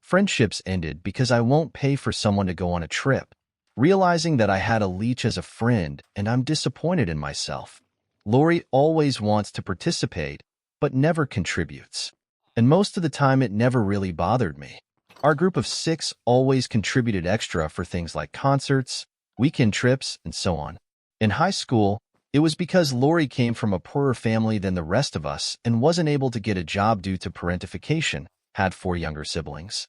Friendships ended because I won't pay for someone to go on a trip, realizing that I had a leech as a friend and I'm disappointed in myself. Lori always wants to participate, but never contributes. And most of the time it never really bothered me. Our group of 6 always contributed extra for things like concerts, weekend trips, and so on. In high school, it was because Lori came from a poorer family than the rest of us and wasn't able to get a job due to parentification, had 4 younger siblings.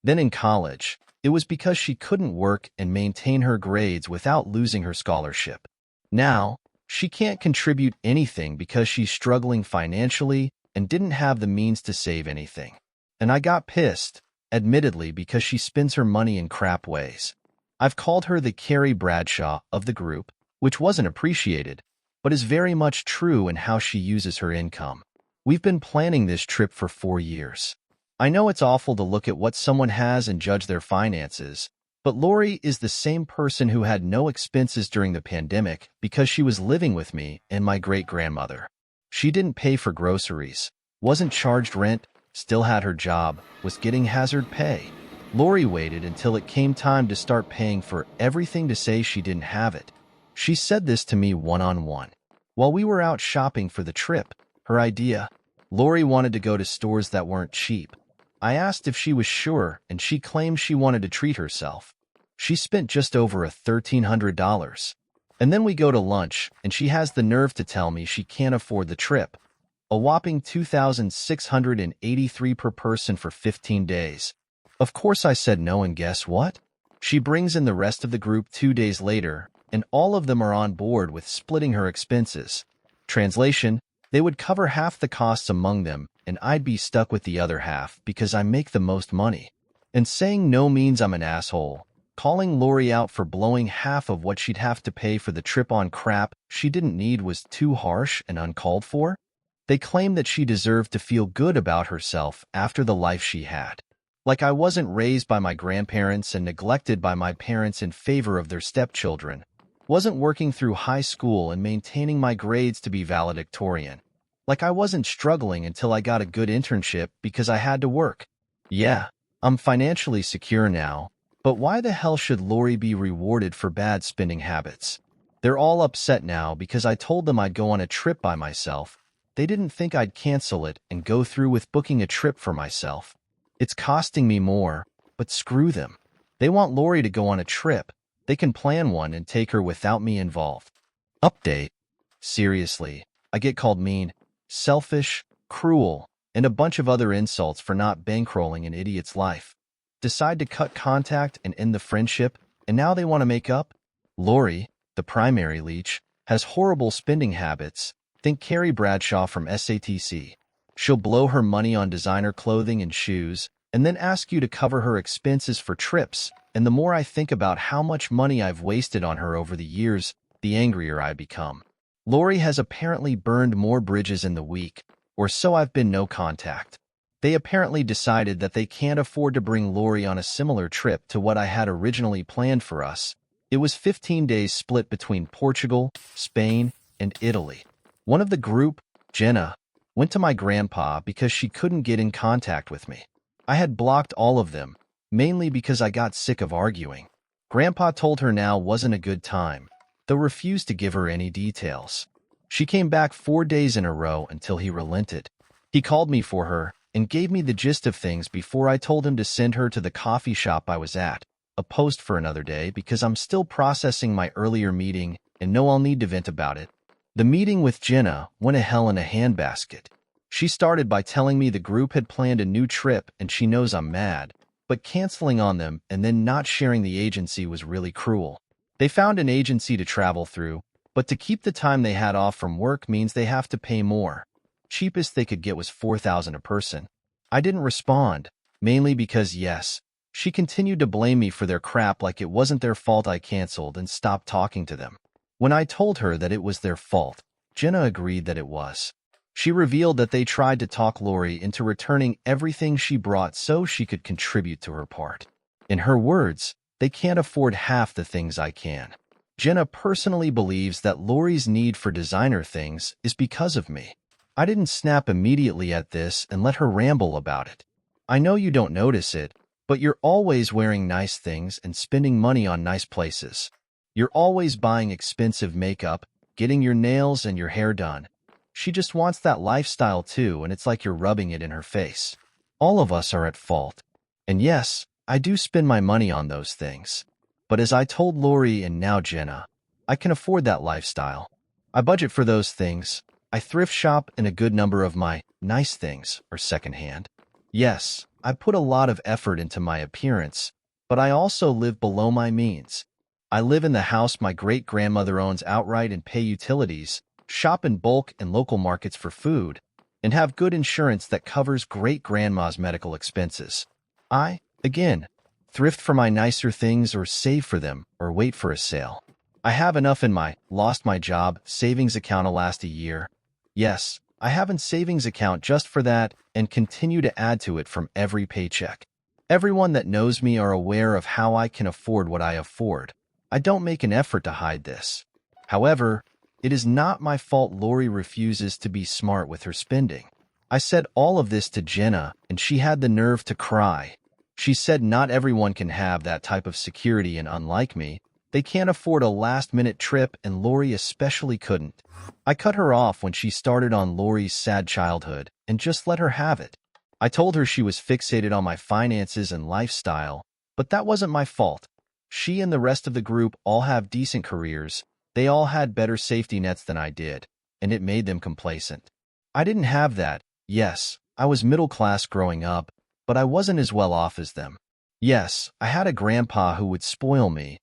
Then in college, it was because she couldn't work and maintain her grades without losing her scholarship. Now, she can't contribute anything because she's struggling financially and didn't have the means to save anything. And I got pissed, admittedly, because she spends her money in crap ways. I've called her the Carrie Bradshaw of the group, which wasn't appreciated, but is very much true in how she uses her income. We've been planning this trip for 4 years. I know it's awful to look at what someone has and judge their finances, but Lori is the same person who had no expenses during the pandemic because she was living with me and my great-grandmother. She didn't pay for groceries, wasn't charged rent, still had her job, was getting hazard pay. Lori waited until it came time to start paying for everything to say she didn't have it. She said this to me one-on-one. While we were out shopping for the trip, her idea, Lori wanted to go to stores that weren't cheap. I asked if she was sure, and she claimed she wanted to treat herself. She spent just over $1,300. And then we go to lunch, and she has the nerve to tell me she can't afford the trip. A whopping $2,683 per person for 15 days. Of course I said no, and guess what? She brings in the rest of the group 2 days later, and all of them are on board with splitting her expenses. Translation, they would cover half the costs among them, and I'd be stuck with the other half because I make the most money. And saying no means I'm an asshole. Calling Lori out for blowing half of what she'd have to pay for the trip on crap she didn't need was too harsh and uncalled for. They claimed that she deserved to feel good about herself after the life she had. Like I wasn't raised by my grandparents and neglected by my parents in favor of their stepchildren. Wasn't working through high school and maintaining my grades to be valedictorian. Like I wasn't struggling until I got a good internship because I had to work. Yeah, I'm financially secure now, but why the hell should Lori be rewarded for bad spending habits? They're all upset now because I told them I'd go on a trip by myself. They didn't think I'd cancel it and go through with booking a trip for myself. It's costing me more, but screw them. They want Lori to go on a trip. They can plan one and take her without me involved. Update. Seriously, I get called mean, selfish, cruel, and a bunch of other insults for not bankrolling an idiot's life. Decide to cut contact and end the friendship, and now they want to make up? Lori, the primary leech, has horrible spending habits. Think Carrie Bradshaw from SATC. She'll blow her money on designer clothing and shoes, and then ask you to cover her expenses for trips, and the more I think about how much money I've wasted on her over the years, the angrier I become. Lori has apparently burned more bridges in the week, or so I've been no contact. They apparently decided that they can't afford to bring Lori on a similar trip to what I had originally planned for us. It was 15 days split between Portugal, Spain, and Italy. One of the group, Jenna, went to my grandpa because she couldn't get in contact with me. I had blocked all of them, mainly because I got sick of arguing. Grandpa told her now wasn't a good time, though refused to give her any details. She came back 4 days in a row until he relented. He called me for her and gave me the gist of things before I told him to send her to the coffee shop I was at, a post for another day because I'm still processing my earlier meeting and know I'll need to vent about it. The meeting with Jenna went to hell in a handbasket. She started by telling me the group had planned a new trip and she knows I'm mad, but canceling on them and then not sharing the agency was really cruel. They found an agency to travel through, but to keep the time they had off from work means they have to pay more. Cheapest they could get was $4,000 a person. I didn't respond, mainly because yes, she continued to blame me for their crap like it wasn't their fault I canceled and stopped talking to them. When I told her that it was their fault, Jenna agreed that it was. She revealed that they tried to talk Lori into returning everything she brought so she could contribute to her part. In her words, they can't afford half the things I can. Jenna personally believes that Lori's need for designer things is because of me. I didn't snap immediately at this and let her ramble about it. I know you don't notice it, But you're always wearing nice things and spending money on nice places. You're always buying expensive makeup, getting your nails and your hair done. She just wants that lifestyle too, and it's like you're rubbing it in her face. All of us are at fault. And yes, I do spend my money on those things. But as I told Lori and now Jenna, I can afford that lifestyle. I budget for those things. I thrift shop, and a good number of my nice things are secondhand. Yes, I put a lot of effort into my appearance, but I also live below my means. I live in the house my great-grandmother owns outright and pay utilities, shop in bulk and local markets for food, and have good insurance that covers great-grandma's medical expenses. I, again, thrift for my nicer things or save for them or wait for a sale. I have enough in my lost my job savings account to last a year. Yes, I have a savings account just for that and continue to add to it from every paycheck. Everyone that knows me are aware of how I can afford what I afford. I don't make an effort to hide this. However, it is not my fault Lori refuses to be smart with her spending. I said all of this to Jenna, and she had the nerve to cry. She said not everyone can have that type of security, and unlike me, they can't afford a last-minute trip, and Lori especially couldn't. I cut her off when she started on Lori's sad childhood and just let her have it. I told her she was fixated on my finances and lifestyle, but that wasn't my fault. She and the rest of the group all have decent careers. They all had better safety nets than I did, and it made them complacent. I didn't have that. Yes, I was middle class growing up, but I wasn't as well off as them. Yes, I had a grandpa who would spoil me,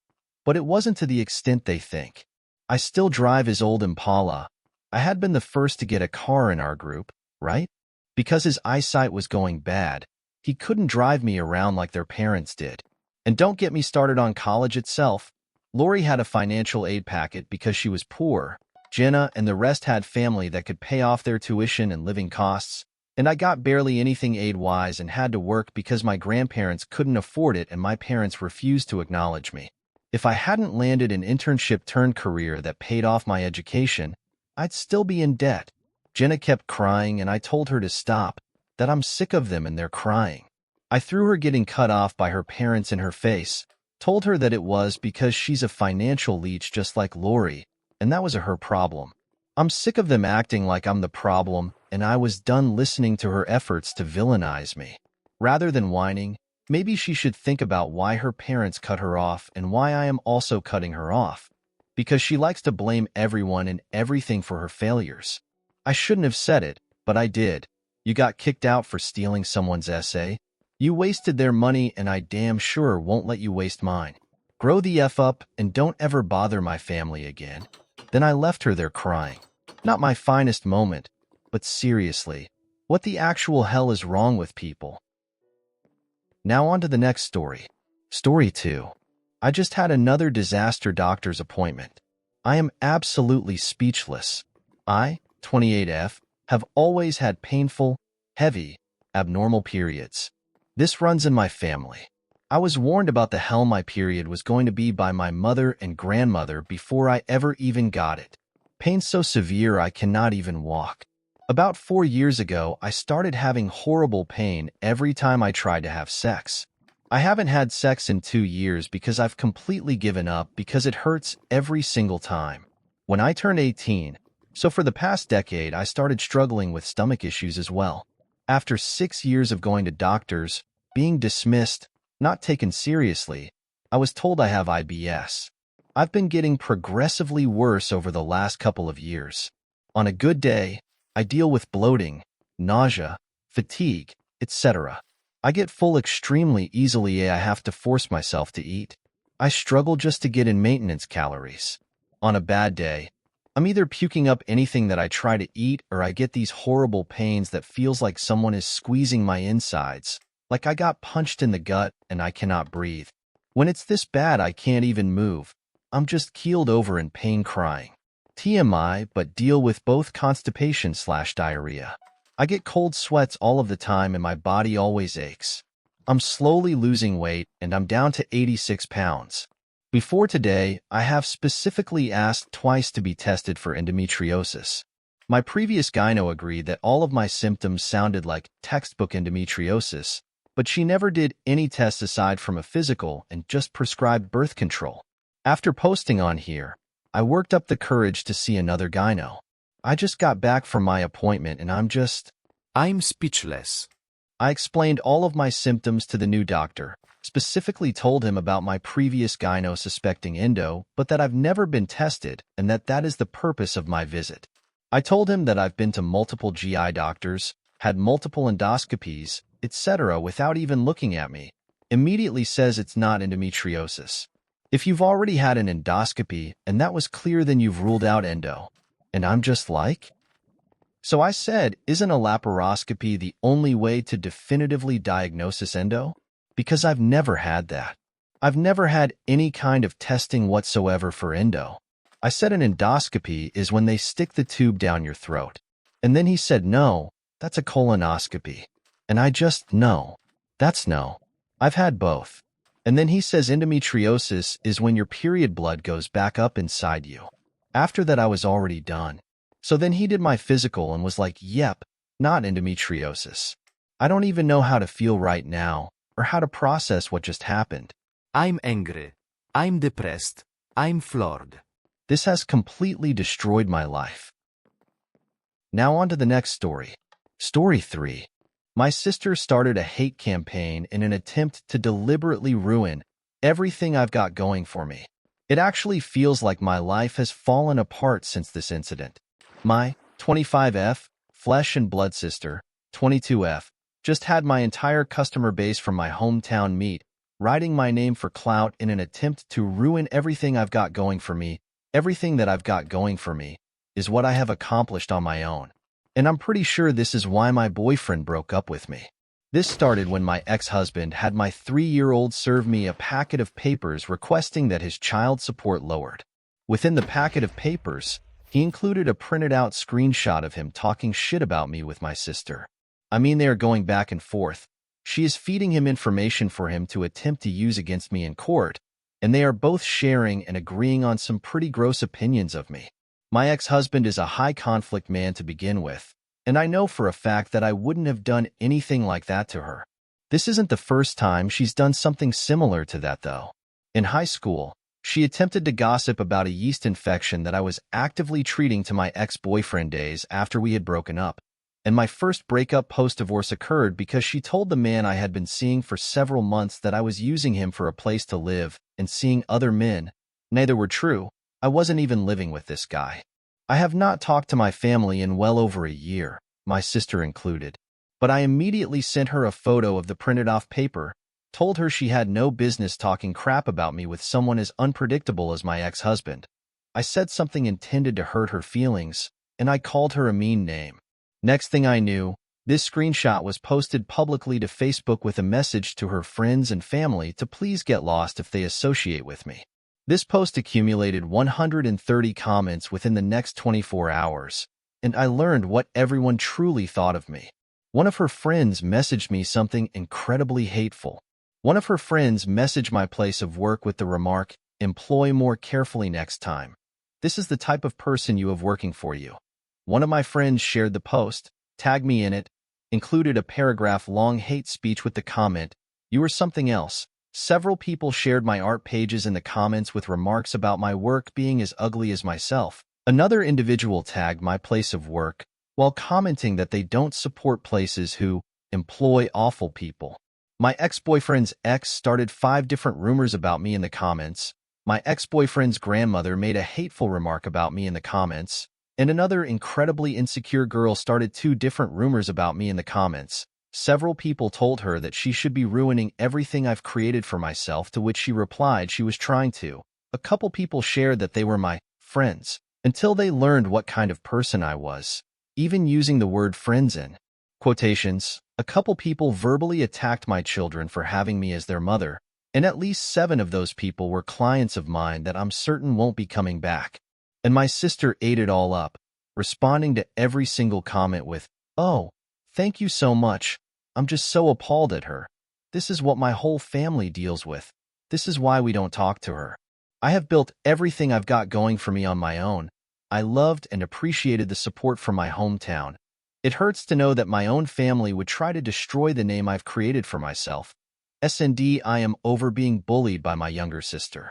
but it wasn't to the extent they think. I still drive his old Impala. I had been the first to get a car in our group, right? Because his eyesight was going bad, he couldn't drive me around like their parents did. And don't get me started on college itself. Lori had a financial aid packet because she was poor. Jenna and the rest had family that could pay off their tuition and living costs, and I got barely anything aid-wise and had to work because my grandparents couldn't afford it and my parents refused to acknowledge me. If I hadn't landed an internship-turned-career that paid off my education, I'd still be in debt. Jenna kept crying, and I told her to stop, that I'm sick of them and their crying. I threw her getting cut off by her parents in her face, told her that it was because she's a financial leech just like Lori, and that was her problem. I'm sick of them acting like I'm the problem, and I was done listening to her efforts to villainize me. Rather than whining, maybe she should think about why her parents cut her off and why I am also cutting her off. Because she likes to blame everyone and everything for her failures. I shouldn't have said it, but I did. You got kicked out for stealing someone's essay? You wasted their money, and I damn sure won't let you waste mine. Grow the F up and don't ever bother my family again. Then I left her there crying. Not my finest moment, but seriously, what the actual hell is wrong with people? Now on to the next story. Story 2. I just had another disaster doctor's appointment. I am absolutely speechless. I, 28F, have always had painful, heavy, abnormal periods. This runs in my family. I was warned about the hell my period was going to be by my mother and grandmother before I ever even got it. Pain so severe I cannot even walk. About 4 years ago, I started having horrible pain every time I tried to have sex. I haven't had sex in 2 years because I've completely given up because it hurts every single time. When I turned 18, so for the past decade, I started struggling with stomach issues as well. After 6 years of going to doctors, being dismissed, not taken seriously, I was told I have IBS. I've been getting progressively worse over the last couple of years. On a good day, I deal with bloating, nausea, fatigue, etc. I get full extremely easily. I have to force myself to eat. I struggle just to get in maintenance calories. On a bad day, I'm either puking up anything that I try to eat or I get these horrible pains that feels like someone is squeezing my insides, like I got punched in the gut and I cannot breathe. When it's this bad I can't even move. I'm just keeled over in pain crying. TMI, but deal with both constipation/diarrhea. I get cold sweats all of the time and my body always aches. I'm slowly losing weight and I'm down to 86 pounds. Before today, I have specifically asked twice to be tested for endometriosis. My previous gyno agreed that all of my symptoms sounded like textbook endometriosis, but she never did any tests aside from a physical and just prescribed birth control. After posting on here, I worked up the courage to see another gyno. I just got back from my appointment and I'm speechless. I explained all of my symptoms to the new doctor, specifically told him about my previous gyno suspecting endo, but that I've never been tested and that is the purpose of my visit. I told him that I've been to multiple GI doctors, had multiple endoscopies, etc. without even looking at me. Immediately says it's not endometriosis. If you've already had an endoscopy and that was clear, then you've ruled out endo. And I'm just like... So I said, isn't a laparoscopy the only way to definitively diagnose endo? Because I've never had that. I've never had any kind of testing whatsoever for endo. I said an endoscopy is when they stick the tube down your throat. And then he said, no, that's a colonoscopy. And I just, no. That's no. I've had both. And then he says endometriosis is when your period blood goes back up inside you. After that, I was already done. So then he did my physical and was like, yep, not endometriosis. I don't even know how to feel right now or how to process what just happened. I'm angry. I'm depressed. I'm floored. This has completely destroyed my life. Now on to the next story. Story 3. My sister started a hate campaign in an attempt to deliberately ruin everything I've got going for me. It actually feels like my life has fallen apart since this incident. My 25F, flesh and blood sister, 22F, just had my entire customer base from my hometown meet, writing my name for clout in an attempt to ruin everything I've got going for me. Everything that I've got going for me is what I have accomplished on my own. And I'm pretty sure this is why my boyfriend broke up with me. This started when my ex-husband had my 3-year-old serve me a packet of papers requesting that his child support lowered. Within the packet of papers, he included a printed-out screenshot of him talking shit about me with my sister. I mean, they are going back and forth. She is feeding him information for him to attempt to use against me in court, and they are both sharing and agreeing on some pretty gross opinions of me. My ex-husband is a high-conflict man to begin with, and I know for a fact that I wouldn't have done anything like that to her. This isn't the first time she's done something similar to that, though. In high school, she attempted to gossip about a yeast infection that I was actively treating to my ex-boyfriend days after we had broken up, and my first breakup post-divorce occurred because she told the man I had been seeing for several months that I was using him for a place to live and seeing other men. Neither were true. I wasn't even living with this guy. I have not talked to my family in well over a year, my sister included, but I immediately sent her a photo of the printed-off paper, told her she had no business talking crap about me with someone as unpredictable as my ex-husband. I said something intended to hurt her feelings, and I called her a mean name. Next thing I knew, this screenshot was posted publicly to Facebook with a message to her friends and family to please get lost if they associate with me. This post accumulated 130 comments within the next 24 hours, and I learned what everyone truly thought of me. One of her friends messaged me something incredibly hateful. One of her friends messaged my place of work with the remark, "Employ more carefully next time. This is the type of person you have working for you." One of my friends shared the post, tagged me in it, included a paragraph-long hate speech with the comment, "You are something else." Several people shared my art pages in the comments with remarks about my work being as ugly as myself. Another individual tagged my place of work while commenting that they don't support places who employ awful people. My ex-boyfriend's ex started 5 different rumors about me in the comments. My ex-boyfriend's grandmother made a hateful remark about me in the comments. And another incredibly insecure girl started 2 different rumors about me in the comments. Several people told her that she should be ruining everything I've created for myself, to which she replied she was trying to. A couple people shared that they were my friends, until they learned what kind of person I was, even using the word friends in quotations. A couple people verbally attacked my children for having me as their mother, and at least 7 of those people were clients of mine that I'm certain won't be coming back. And my sister ate it all up, responding to every single comment with, "Oh, thank you so much. I'm just so appalled at her. This is what my whole family deals with. This is why we don't talk to her. I have built everything I've got going for me on my own. I loved and appreciated the support from my hometown. It hurts to know that my own family would try to destroy the name I've created for myself. I am over being bullied by my younger sister.